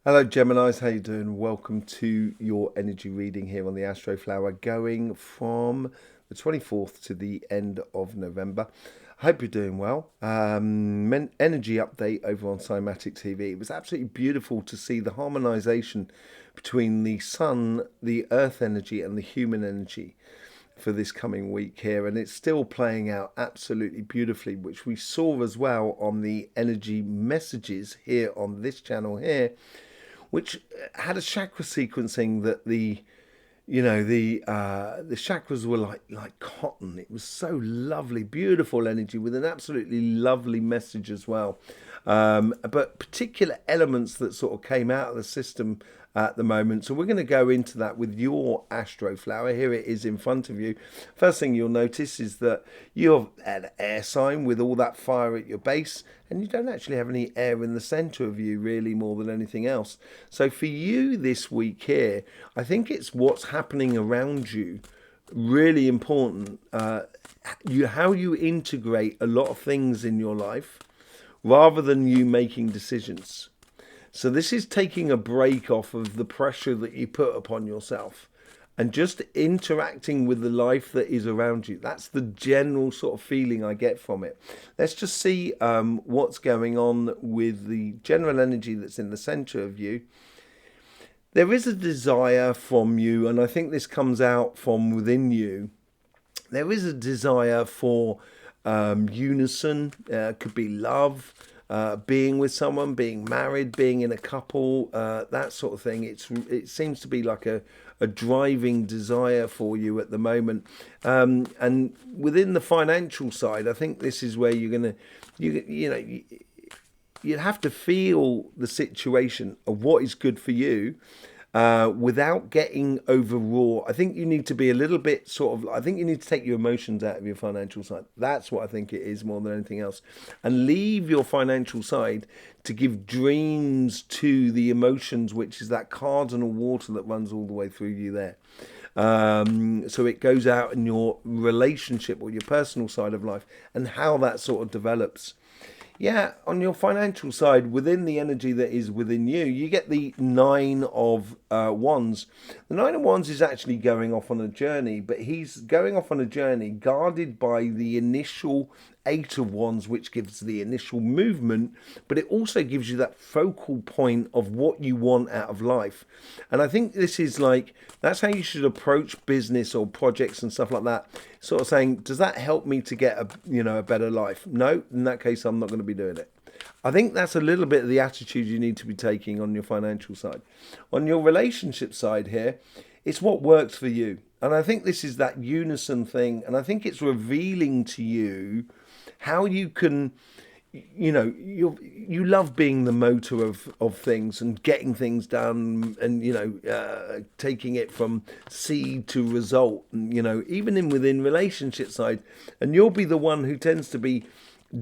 Hello Geminis, how you doing? Welcome to your energy reading here on the Astroflower, going from the 24th to the end of November. I hope you're doing well. Energy update over on Cymatic TV. It was absolutely beautiful to see the harmonization between the sun, the earth energy, and the human energy for this coming week here, and it's still playing out absolutely beautifully, which we saw as well on the energy messages here on this channel here, which had a chakra sequencing that the chakras were like cotton. It was so lovely, beautiful energy with an absolutely lovely message as well. But particular elements that sort of came out of the system at the moment. So we're going to go into that with your Astroflower. Here it is in front of you. First thing you'll notice is that you're an air sign with all that fire at your base, and you don't actually have any air in the center of you really more than anything else. So for you this week here, I think it's what's happening around you really important. How you integrate a lot of things in your life rather than you making decisions. So this is taking a break off of the pressure that you put upon yourself and just interacting with the life that is around you. That's the general sort of feeling I get from it. Let's just see what's going on with the general energy that's in the center of you. There is a desire from you, and I think this comes out from within you. There is a desire for unison, could be love, being with someone, being married, being in a couple, that sort of thing. It seems to be like a driving desire for you at the moment. And within the financial side, I think this is where you're going to, you'd have to feel the situation of what is good for you without getting overwrought. I think you need to be a little bit I think you need to take your emotions out of your financial side. That's what I think it is more than anything else. And leave your financial side to give dreams to the emotions, which is that cardinal water that runs all the way through you there. So it goes out in your relationship or your personal side of life and how that sort of develops. Yeah, on your financial side, within the energy that is within you, you get the Nine of Wands. The Nine of Wands is actually going off on a journey, but he's going off on a journey guarded by the initial Eight of Wands, which gives the initial movement, but it also gives you that focal point of what you want out of life. And I think this is that's how you should approach business or projects and stuff like that. Sort of saying, does that help me to get a better life? No, in that case, I'm not going to be doing it. I think that's a little bit of the attitude you need to be taking on your financial side. On your relationship side here, it's what works for you. And I think this is that unison thing. And I think it's revealing to you how you can, you love being the motor of things and getting things done and, taking it from seed to result, and, even within relationship side. And you'll be the one who tends to be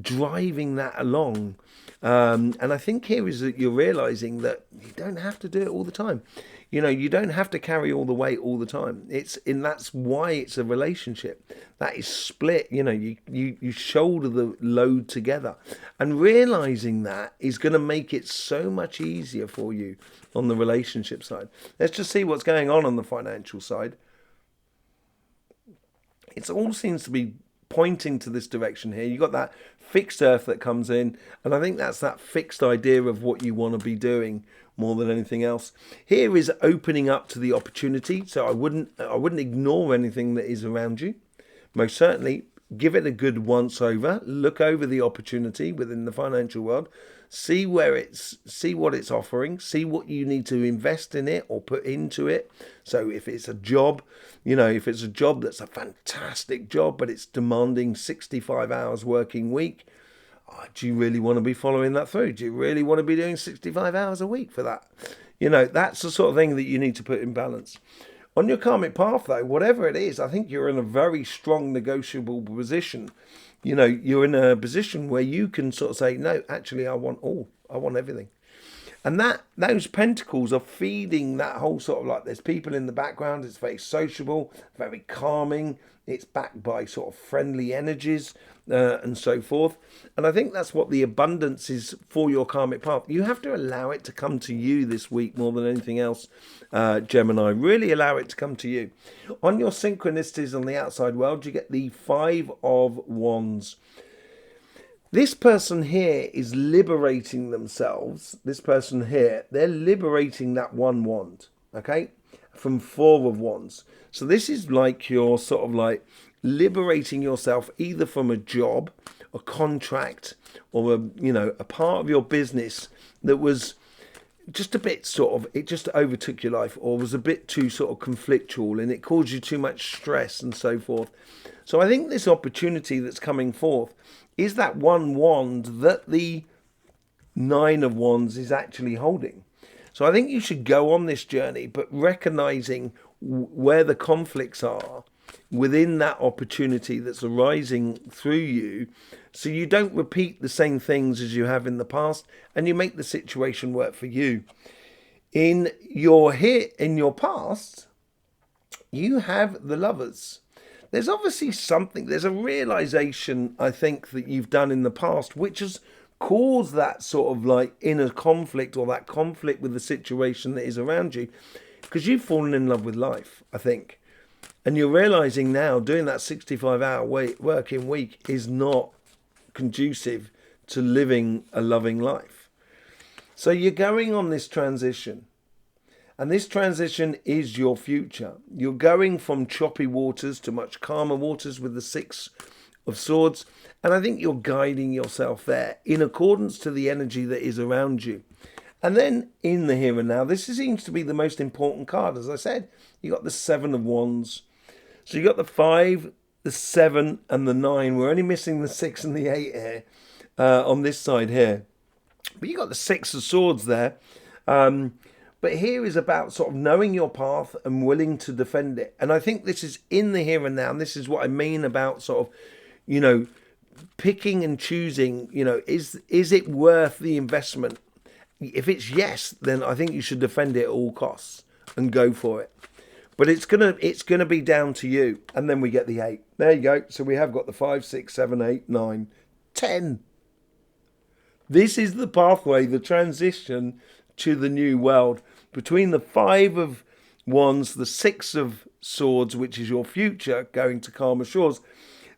driving that along. And I think here is that you're realizing that you don't have to do it all the time. You don't have to carry all the weight all the time. That's why it's a relationship that is split. You shoulder the load together, and realizing that is going to make it so much easier for you on the relationship side. Let's just see what's going on the financial side. It all seems to be pointing to this direction here. You've got that fixed earth that comes in, and I think that's that fixed idea of what you want to be doing more than anything else. Here is opening up to the opportunity, so I wouldn't ignore anything that is around you. Most certainly give it a good once over, look over the opportunity within the financial world, see what it's offering, see what you need to invest in it or put into it. So if it's a job, if it's a job that's a fantastic job but it's demanding 65 hours working week, do you really want to be following that through? Do you really want to be doing 65 hours a week for that? That's the sort of thing that you need to put in balance. On your karmic path, though, whatever it is, I think you're in a very strong negotiable position. You're in a position where you can sort of say, no, actually, I want everything. And those pentacles are feeding that whole sort of like, there's people in the background, it's very sociable, very calming, it's backed by sort of friendly energies and so forth. And I think that's what the abundance is for your karmic path. You have to allow it to come to you this week more than anything else, Gemini. Really allow it to come to you. On your synchronicities on the outside world, you get the Five of Wands. This person here is liberating themselves. This person here, they're liberating that one wand, okay, from Four of Wands. So this is like you're sort of like liberating yourself either from a job, a contract, or a part of your business that was just a bit sort of, it just overtook your life, or was a bit too sort of conflictual and it caused you too much stress and so forth. So I think this opportunity that's coming forth is that one wand that the Nine of Wands is actually holding. So I think you should go on this journey, but recognizing where the conflicts are within that opportunity that's arising through you, so you don't repeat the same things as you have in the past, and you make the situation work for you. In your past, you have the Lovers. There's obviously something, there's a realization, I think, that you've done in the past, which has caused that sort of like inner conflict, or that conflict with the situation that is around you, because you've fallen in love with life, I think. And you're realizing now doing that 65-hour working week is not conducive to living a loving life. So you're going on this transition. And this transition is your future. You're going from choppy waters to much calmer waters with the Six of Swords. And I think you're guiding yourself there in accordance to the energy that is around you. And then in the here and now, this seems to be the most important card. As I said, you got the Seven of Wands. So you got the 5, the 7, and the 9. We're only missing the 6 and the 8 here on this side here. But you got the Six of Swords there. But here is about sort of knowing your path and willing to defend it. And I think this is in the here and now. And this is what I mean about sort of, picking and choosing, is it worth the investment? If it's yes, then I think you should defend it at all costs and go for it. But it's gonna be down to you. And then we get the 8. There you go. So we have got the 5, 6, 7, 8, 9, 10. This is the pathway, the transition to the new world, between the 5 of Wands, the 6 of Swords, which is your future, going to calmer shores.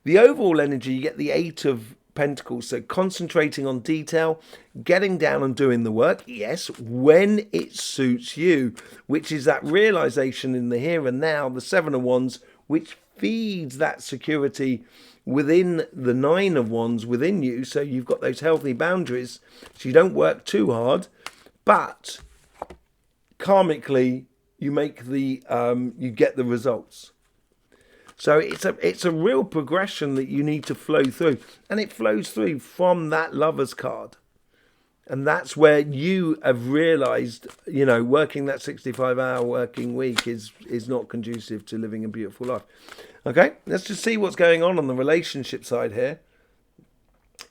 The overall energy, you get the 8 of Pentacles, so concentrating on detail, getting down and doing the work, yes, when it suits you, which is that realization in the here and now, the 7 of Wands, which feeds that security within the 9 of Wands within you, so you've got those healthy boundaries, so you don't work too hard. But karmically, you make you get the results. So it's a real progression that you need to flow through, and it flows through from that Lovers card, and that's where you have realised, working that 65-hour working week is not conducive to living a beautiful life. Okay, let's just see what's going on the relationship side here.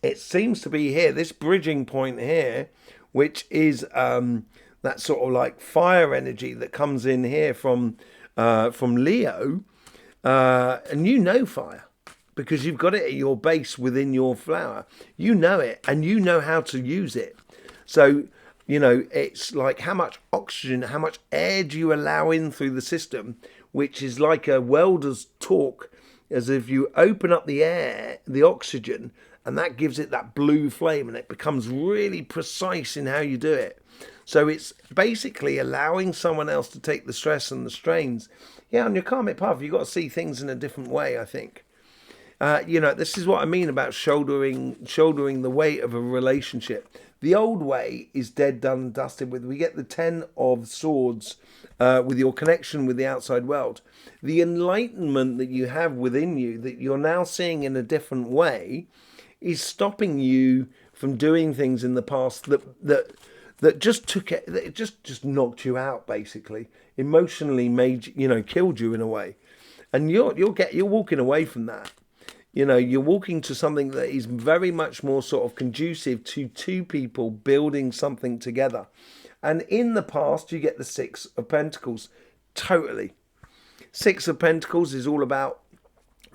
It seems to be here, this bridging point here, which is that sort of like fire energy that comes in here from Leo, and fire because you've got it at your base within your flower. You know it, and you know how to use it. So it's like how much oxygen, how much air do you allow in through the system, which is like a welder's torque, as if you open up the air, the oxygen, and that gives it that blue flame, and it becomes really precise in how you do it. So it's basically allowing someone else to take the stress and the strains. Yeah, on your karmic path, you've got to see things in a different way, I think. This is what I mean about shouldering the weight of a relationship. The old way is dead, done, and dusted with. We get the 10 of Swords with your connection with the outside world. The enlightenment that you have within you, that you're now seeing in a different way, is stopping you from doing things in the past that just took it, that just knocked you out, basically, emotionally killed you in a way, and you're walking away from that. You're walking to something that is very much more sort of conducive to two people building something together. And in the past, you get the Six of Pentacles. Totally. Six of Pentacles is all about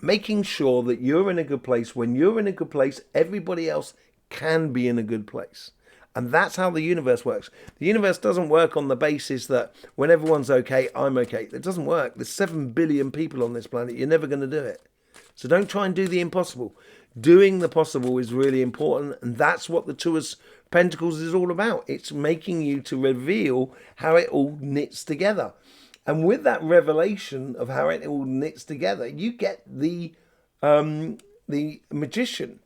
making sure that you're in a good place. When you're in a good place, everybody else can be in a good place. And that's how the universe works. The universe doesn't work on the basis that when everyone's okay, I'm okay. It doesn't work. There's 7 billion people on this planet. You're never going to do it. So don't try and do the impossible. Doing the possible is really important. And that's what the Two of Pentacles is all about. It's making you to reveal how it all knits together. And with that revelation of how it all knits together, you get the Magician.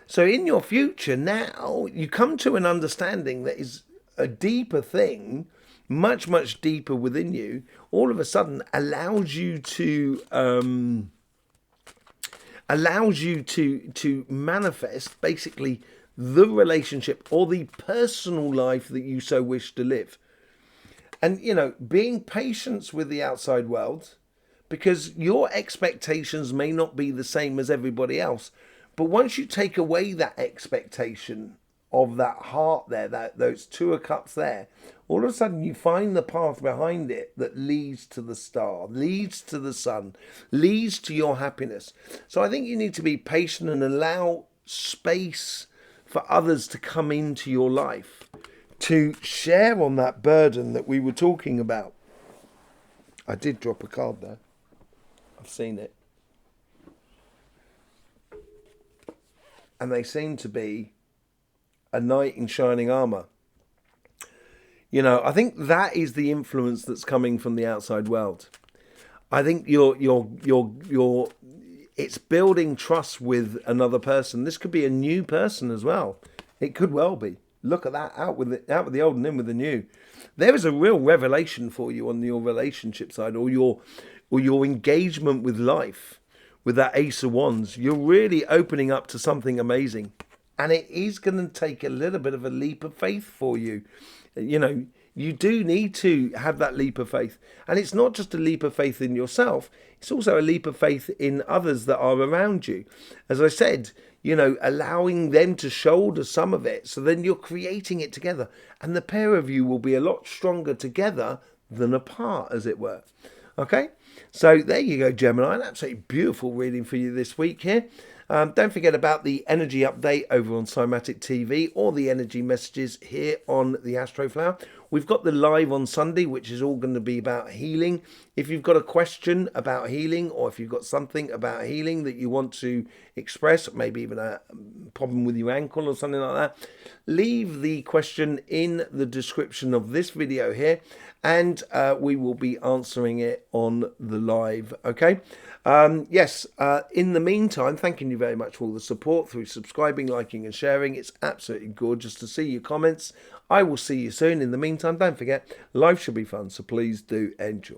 So in your future now, you come to an understanding that is a deeper thing, much, much deeper within you, all of a sudden allows you to manifest basically the relationship or the personal life that you so wish to live. And, you know, being patient with the outside world, because your expectations may not be the same as everybody else. But once you take away that expectation of that heart there, those Two of Cups there, all of a sudden you find the path behind it that leads to the star, leads to the sun, leads to your happiness. So I think you need to be patient and allow space for others to come into your life, to share on that burden that we were talking about. I did drop a card there. I've seen it. And they seem to be a knight in shining armor. You know, I think that is the influence that's coming from the outside world. I think it's building trust with another person. This could be a new person as well. It could well be. Look at that, out with the old and in with the new. There is a real revelation for you on your relationship side, or your engagement with life. With that Ace of Wands, you're really opening up to something amazing. And it is going to take a little bit of a leap of faith for you. You know, you do need to have that leap of faith. And it's not just a leap of faith in yourself. It's also a leap of faith in others that are around you. As I said, you know, allowing them to shoulder some of it. So then you're creating it together. And the pair of you will be a lot stronger together than apart, as it were. Okay? So there you go, Gemini. An absolutely beautiful reading for you this week here. Don't forget about the energy update over on Cymatic TV or the energy messages here on the Astroflower. We've got the live on Sunday, which is all going to be about healing. If you've got a question about healing, or if you've got something about healing that you want to express, maybe even a problem with your ankle or something like that, leave the question in the description of this video here, and we will be answering it on the live. Okay. Yes, in the meantime, thanking you very much for all the support through subscribing, liking and sharing. It's absolutely gorgeous to see your comments. I will see you soon. In the meantime, don't forget, life should be fun, so please do enjoy.